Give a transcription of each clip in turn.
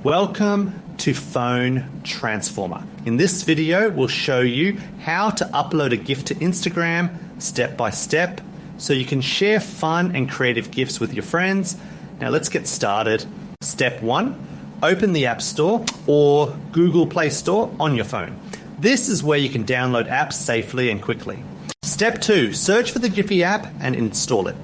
Welcome to Phone Transformer. In this video, we'll show you how to upload a GIF to Instagram step by step so you can share fun and creative GIFs with your friends. Now let's get started. Step 1, open the App Store or Google Play Store on your phone. This is where you can download apps safely and quickly. Step 2, search for the Giphy app and install it.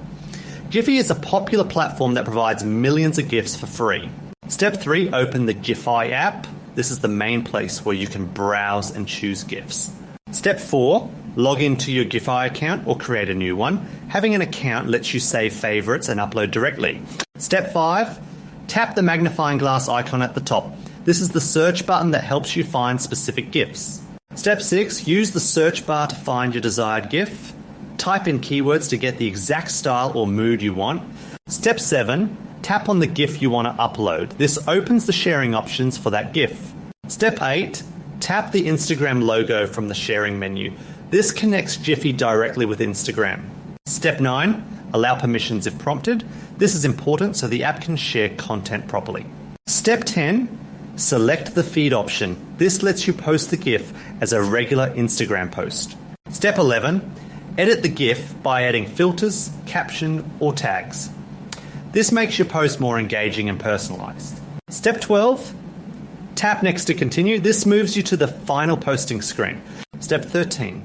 Giphy is a popular platform that provides millions of GIFs for free. Step 3, open the Giphy app. This is the main place where you can browse and choose GIFs. Step 4, log into your Giphy account or create a new one. Having an account lets you save favorites and upload directly. Step 5, tap the magnifying glass icon at the top. This is the search button that helps you find specific GIFs. Step 6, use the search bar to find your desired GIF. Type in keywords to get the exact style or mood you want. Step 7, tap on the GIF you want to upload. This opens the sharing options for that GIF. Step 8, tap the Instagram logo from the sharing menu. This connects Giphy directly with Instagram. Step 9, allow permissions if prompted. This is important so the app can share content properly. Step 10, select the feed option. This lets you post the GIF as a regular Instagram post. Step 11, edit the GIF by adding filters, caption, or tags. This makes your post more engaging and personalized. Step 12, tap next to continue. This moves you to the final posting screen. Step 13,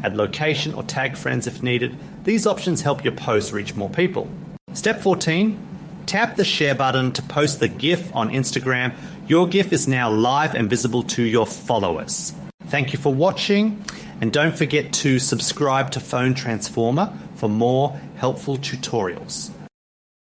add location or tag friends if needed. These options help your post reach more people. Step 14, tap the share button to post the GIF on Instagram. Your GIF is now live and visible to your followers. Thank you for watching, and don't forget to subscribe to Phone Transformer for more helpful tutorials.